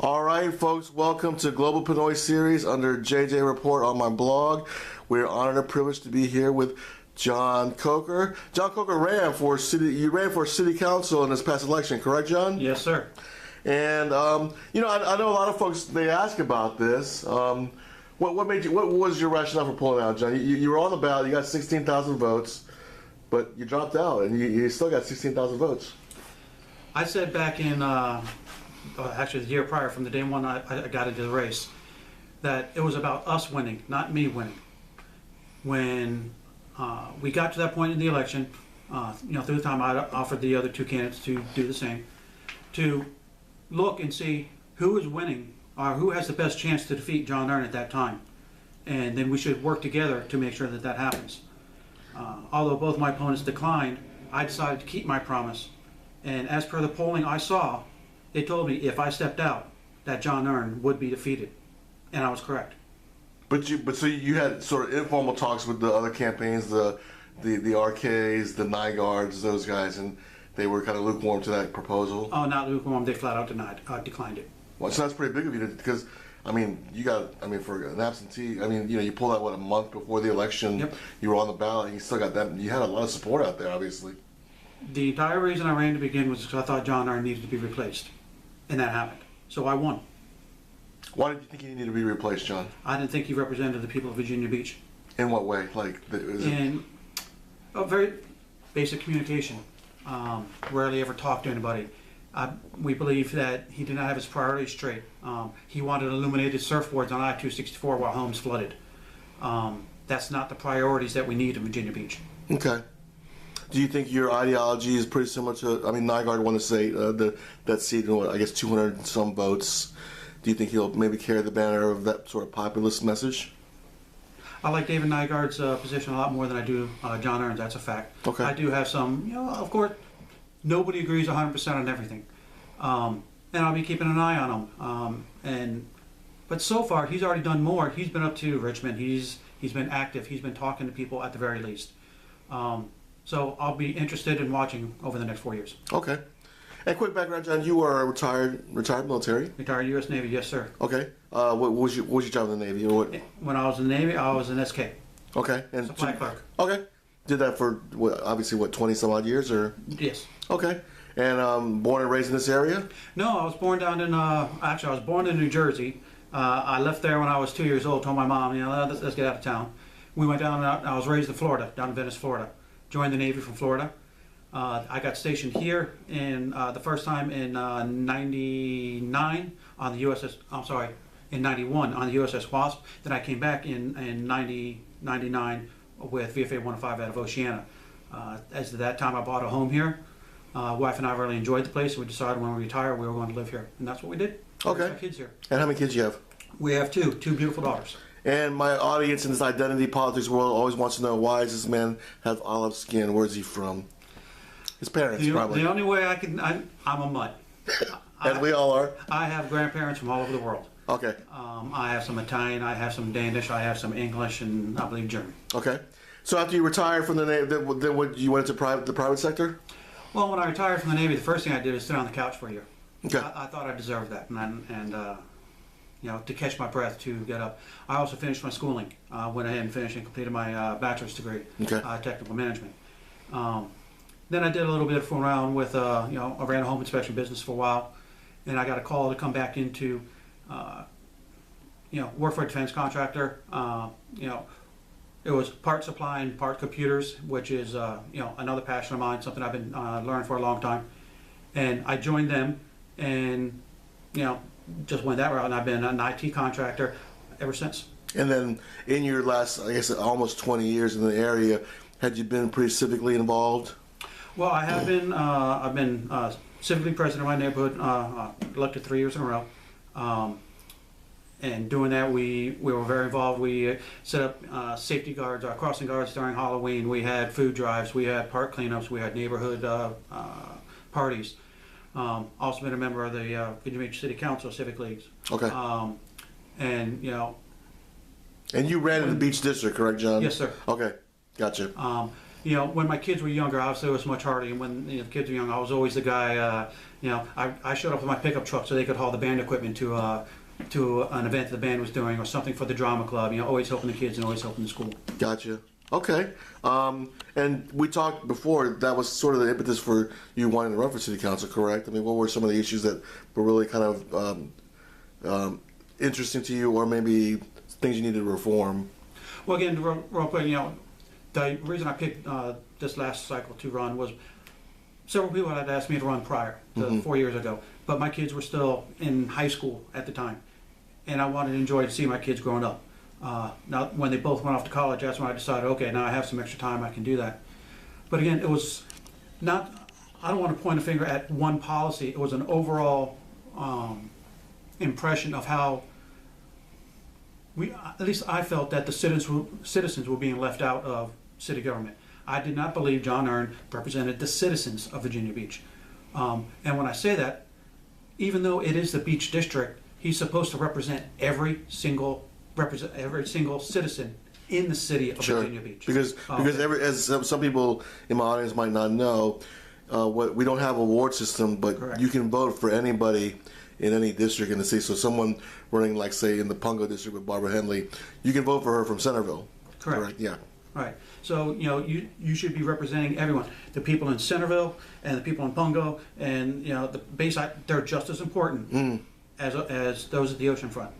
All right, folks, welcome to Global Pinoy Series under JJ Report on my blog. We're honored and privileged to be here with John Coker. John Coker ran for city council in this past election, correct, John? Yes, sir. And I know a lot of folks, they ask about this. What was your rationale for pulling out, John? You were on the ballot, you got 16,000 votes, but you dropped out, and you still got 16,000 votes. I said back in, actually the year prior, from the day one I got into the race, that it was about us winning, not me winning. When we got to that point in the election, through the time I offered the other two candidates to do the same, to look and see who is winning or who has the best chance to defeat John Earn at that time. And then we should work together to make sure that that happens. Although both my opponents declined, I decided to keep my promise. And as per the polling I saw, they told me if I stepped out, that John Earn would be defeated. And I was correct. So you had sort of informal talks with the other campaigns, the RKs, the NYGARDs, those guys, and they were kind of lukewarm to that proposal? Oh, not lukewarm. They flat out declined it. Well, so that's pretty big of you because, for an absentee, you pulled out, a month before the election. Yep. You were on the ballot, and you still got that. You had a lot of support out there, obviously. The entire reason I ran to begin was because I thought John Earn needed to be replaced. And that happened. So I won. Why did you think he needed to be replaced, John? I didn't think he represented the people of Virginia Beach. In what way? In a very basic communication. Rarely ever talked to anybody. We believe that he did not have his priorities straight. He wanted illuminated surfboards on I-264 while homes flooded. That's not the priorities that we need in Virginia Beach. Okay. Do you think your ideology is pretty similar to, NYGARD won the state, that seat, 200 and some votes. Do you think he'll maybe carry the banner of that sort of populist message? I like David Nygaard's position a lot more than I do John Earn's, that's a fact. Okay. I do have some, of course, nobody agrees 100% on everything. And I'll be keeping an eye on him. But so far, he's already done more. He's been up to Richmond. He's been active. He's been talking to people at the very least. So I'll be interested in watching over the next 4 years. Okay. And quick background, John, you were a retired military? Retired U.S. Navy, yes, sir. Okay. What was your job in the Navy? Or what? When I was in the Navy, I was an SK. Okay. And supply clerk. Okay. Did that for, 20 some odd years? Or? Yes. Okay. And born and raised in this area? No, I was born down in, I was born in New Jersey. I left there when I was 2 years old, told my mom, let's get out of town. We went down, and I was raised in Florida, down in Venice, Florida. Joined the Navy from Florida. I got stationed here in the first time in 99 on the USS, in 91 on the USS Wasp. Then I came back in 99 with VFA 105 out of Oceana. As of that time, I bought a home here. Wife and I really enjoyed the place, so we decided when we retire we were going to live here. And that's what we did. Okay. Our kids here. And how many kids do you have? We have two beautiful daughters. And my audience in this identity politics world always wants to know, why does this man have olive skin? Where's he from? His parents, probably. The only way I'm a mutt. As we all are. I have grandparents from all over the world. Okay. I have some Italian, I have some Danish, I have some English, and I believe German. Okay. So after you retired from the Navy, then you went into the private sector? Well, when I retired from the Navy, the first thing I did was sit on the couch for a year. Okay. I thought I deserved that, and to catch my breath, to get up. I also finished my schooling. Went ahead and finished and completed my bachelor's degree, technical management. Then I did a little bit of around with, I ran a home inspection business for a while, and I got a call to come back into, work for a defense contractor. It was part supply and part computers, which is, another passion of mine, something I've been learning for a long time. And I joined them, and, just went that route, and I've been an IT contractor ever since. And then in your last, almost 20 years in the area, had you been pretty civically involved? Well, I have been. I've been civically president of my neighborhood, elected 3 years in a row. And doing that, we were very involved. We set up safety guards, crossing guards during Halloween. We had food drives. We had park cleanups. We had neighborhood parties. Also been a member of the Virginia Beach City Council Civic Leagues. Okay. And And you ran in the Beach District, correct, John? Yes, sir. Okay, gotcha. you know, when my kids were younger, obviously it was much harder. And when the kids were young, I was always the guy. You know, I showed up with my pickup truck so they could haul the band equipment to an event the band was doing or something for the drama club. You know, always helping the kids and always helping the school. Gotcha. Okay. And we talked before, that was sort of the impetus for you wanting to run for city council, correct? I mean, what were some of the issues that were really kind of interesting to you, or maybe things you needed to reform? Well, again, real quick, you know, the reason I picked this last cycle to run was several people had asked me to run prior to 4 years ago, but my kids were still in high school at the time, and I wanted to enjoy to see my kids growing up. Now, when they both went off to college, that's when I decided, okay, now I have some extra time, I can do that. But again, it was not, I don't want to point a finger at one policy, it was an overall impression of how at least I felt that the citizens were being left out of city government. I did not believe John Earn represented the citizens of Virginia Beach. And when I say that, even though it is the beach district, he's supposed to represent every single citizen in the city of Virginia Beach. Because as some people in my audience might not know, we don't have a ward system, but Correct. You can vote for anybody in any district in the city. So someone running, like, say, in the Pungo district with Barbara Henley, you can vote for her from Centerville. Correct. Yeah. Right. So, you know, you should be representing everyone. The people in Centerville and the people in Pungo and, you know, the Bayside, they're just as important as those at the oceanfront.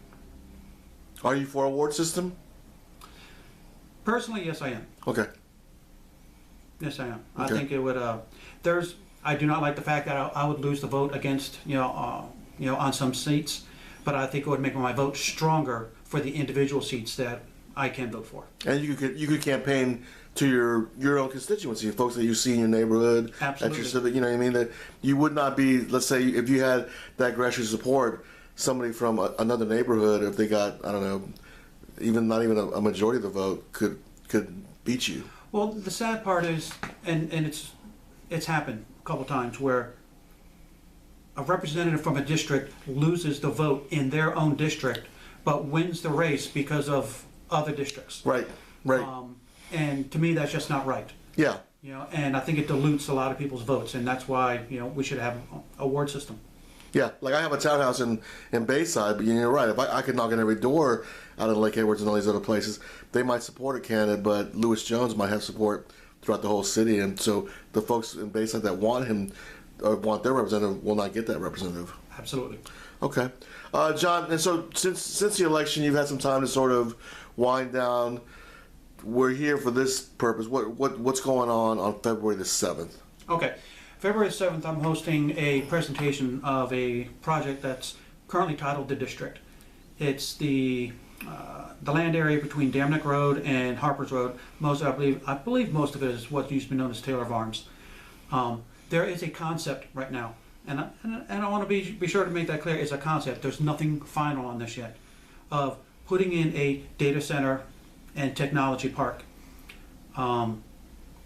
Are you for a ward system? Personally, yes, I am. Okay. Yes, I am. I Okay. think it would. I do not like the fact that I would lose the vote against, on some seats, but I think it would make my vote stronger for the individual seats that I can vote for. And you could campaign to your own constituency, folks that you see in your neighborhood, Absolutely. at your civic. You know what I mean? That you would not be. Let's say if you had that grassroots support, somebody from another neighborhood, if they got, I don't know, not even a majority of the vote, could beat you. Well, the sad part is, and it's happened a couple times where a representative from a district loses the vote in their own district, but wins the race because of other districts. Right. Right. And to me, that's just not right. Yeah. You know, and I think it dilutes a lot of people's votes, and that's why, you know, we should have a ward system. Yeah, like I have a townhouse in Bayside, but you're right. If I could knock on every door out of Lake Edwards and all these other places, they might support a candidate, but Lewis Jones might have support throughout the whole city, and so the folks in Bayside that want him or want their representative will not get that representative. Absolutely. Okay, John. And so since the election, you've had some time to sort of wind down. We're here for this purpose. What's going on February the 7th? Okay. February 7th, I'm hosting a presentation of a project that's currently titled The District. It's the land area between Dam Neck Road and Harper's Road. I believe most of it is what used to be known as Taylor Farms. There is a concept right now, and I want to be sure to make that clear. It's a concept. There's nothing final on this yet, of putting in a data center and technology park.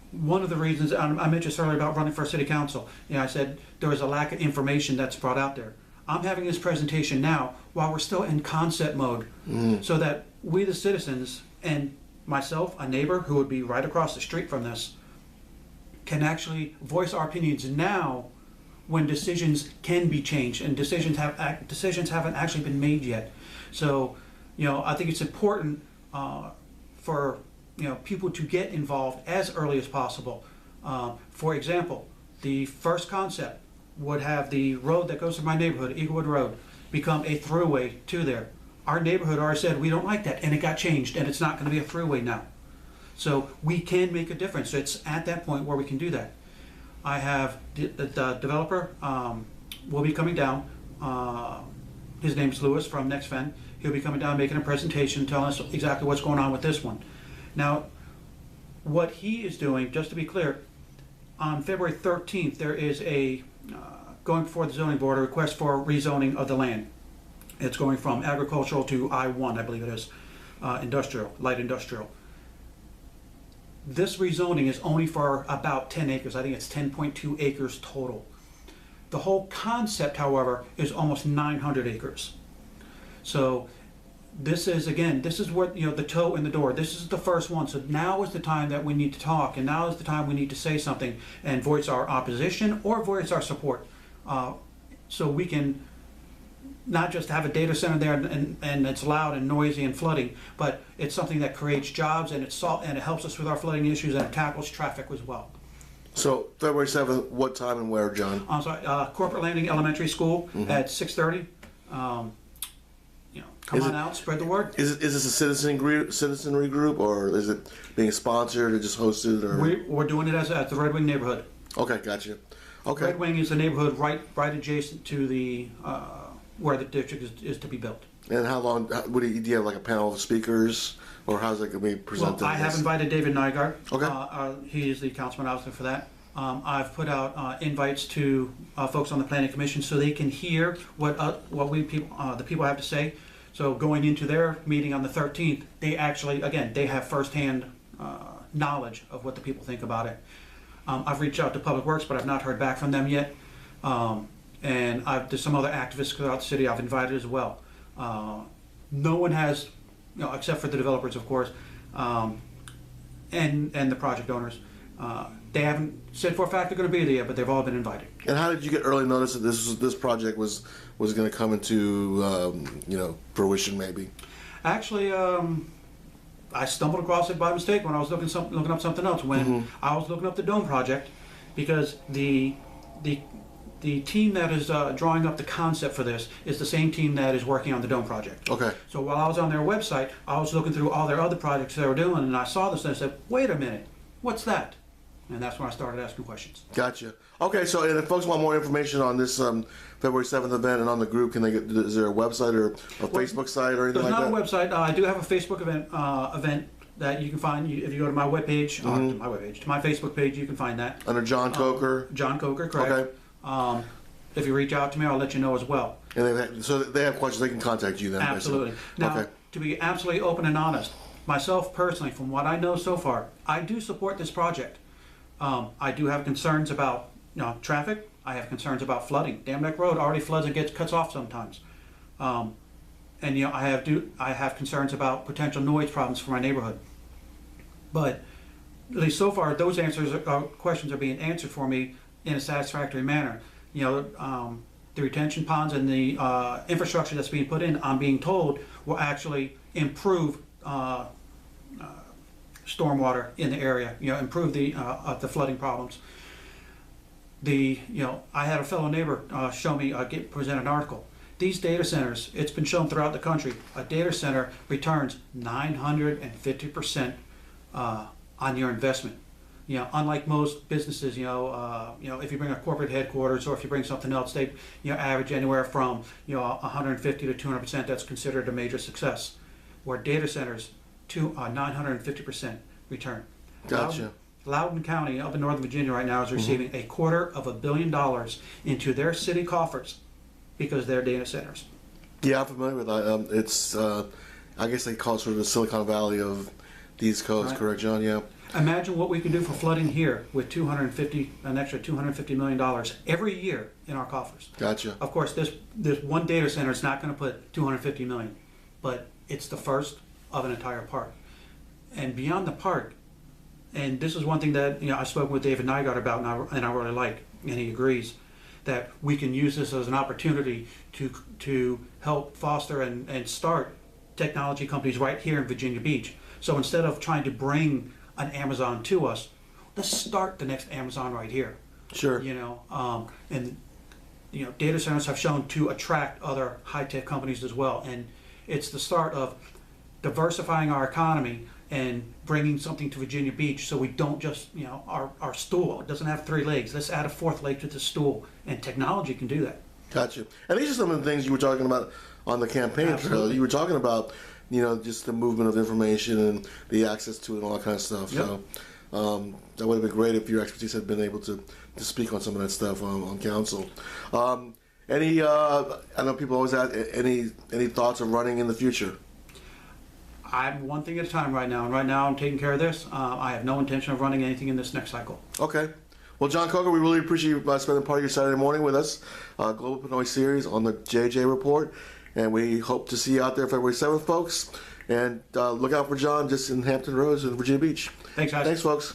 One of the reasons I mentioned this earlier about running for city council, I said there was a lack of information that's brought out there. I'm having this presentation now while we're still in concept mode, so that we, the citizens, and myself, a neighbor who would be right across the street from this, can actually voice our opinions now when decisions can be changed and decisions haven't actually been made yet. So, I think it's important for people to get involved as early as possible. For example, the first concept would have the road that goes through my neighborhood, Eaglewood Road, become a throughway to there. Our neighborhood already said we don't like that, and it got changed, and it's not going to be a throughway now. So we can make a difference. It's at that point where we can do that. I have the developer will be coming down. His name's Lewis from NextFen. He'll be coming down making a presentation telling us exactly what's going on with this one. Now, what he is doing, just to be clear, on February 13th, there is a, going before the zoning board, a request for rezoning of the land. It's going from agricultural to I-1, I believe it is, industrial, light industrial. This rezoning is only for about 10 acres. I think it's 10.2 acres total. The whole concept, however, is almost 900 acres. So this is, again, this is what, the toe in the door. This is the first one. So now is the time that we need to talk, and now is the time we need to say something and voice our opposition or voice our support. So we can not just have a data center there and it's loud and noisy and flooding, but it's something that creates jobs and and it helps us with our flooding issues and it tackles traffic as well. So February 7th, what time and where, John? I'm sorry, Corporate Landing Elementary School at 6:30. Come on out, spread the word. Is this a citizenry group, or is it being sponsored or just hosted? Or We're doing it at the Red Wing neighborhood. okay, gotcha. Okay, Red Wing is the neighborhood right adjacent to the where the district is to be built. and how long? Do you have like a panel of speakers, or how's it going to be presented? Well, I have invited David Nygaard. Okay. He is the councilman obviously for that. I've put out invites to folks on the planning commission so they can hear what the people have to say. So going into their meeting on the 13th, they actually, again, they have firsthand knowledge of what the people think about it. I've reached out to Public Works, but I've not heard back from them yet. And there's some other activists throughout the city I've invited as well. No one has, except for the developers, of course, and the project owners. They haven't said for a fact they're going to be there yet, but they've all been invited. And how did you get early notice that this project was going to come into fruition? Maybe. Actually, I stumbled across it by mistake when I was looking up something else. When I was looking up the Dome project, because the team that is drawing up the concept for this is the same team that is working on the Dome project. Okay. So while I was on their website, I was looking through all their other projects they were doing, and I saw this and I said, "Wait a minute, what's that?" And that's when I started asking questions. Gotcha. Okay, so and if folks want more information on this February 7th event and on the group, can they get? Is there a website or a Facebook site or anything There's like that? not a website. I do have a Facebook event that you can find. If you go to my webpage, to my Facebook page, you can find that. Under John Coker. John Coker, correct. Okay. If you reach out to me, I'll let you know as well. And so they have questions, they can contact you then. Absolutely. Basically. Now, Okay. to be absolutely open and honest, myself personally, from what I know so far, I do support this project. I do have concerns about traffic. I have concerns about flooding. Dam Neck Road already floods and cuts off sometimes. And I have concerns about potential noise problems for my neighborhood. But at least so far, those questions are being answered for me in a satisfactory manner. The retention ponds and the infrastructure that's being put in, I'm being told, will actually improve stormwater in the area. Improve the flooding problems. I had a fellow neighbor present an article. These data centers, it's been shown throughout the country, a data center returns 950% on your investment. Unlike most businesses, if you bring a corporate headquarters or if you bring something else, they average anywhere from 150 to 200%. That's considered a major success. Where data centers, 950% return. Gotcha. Loudoun County up in Northern Virginia right now is receiving $250 million into their city coffers because they're data centers. Yeah, I'm familiar with that. It's I guess they call it sort of the Silicon Valley of the East Coast, Right. correct, John? Yeah. Imagine what we can do for flooding here with an extra $250 million every year in our coffers. Gotcha. Of course, this one data center is not going to put $250 million, but it's the first of an entire park. And beyond the park, and this is one thing that I spoke with David Nygaard about, and I really like, and he agrees that we can use this as an opportunity to help foster and start technology companies right here in Virginia Beach. So instead of trying to bring an Amazon to us, let's start the next Amazon right here. Sure. Data centers have shown to attract other high-tech companies as well, and it's the start of diversifying our economy and bringing something to Virginia Beach, so we don't just our stool, it doesn't have 3 legs. Let's add a 4th leg to the stool, and technology can do that. Gotcha. And these are some of the things you were talking about on the campaign trail. Absolutely. You were talking about just the movement of information and the access to it and all that kind of stuff. Yep. So that would have been great if your expertise had been able to speak on some of that stuff on council. I know people always ask, any thoughts of running in the future? I'm one thing at a time right now, and right now I'm taking care of this. I have no intention of running anything in this next cycle. Okay. Well, John Coker, we really appreciate you spending part of your Saturday morning with us. Global Pinoy series on the JJ Report. And we hope to see you out there February 7th, folks. And look out for John just in Hampton Roads and Virginia Beach. Thanks, guys. Thanks, folks.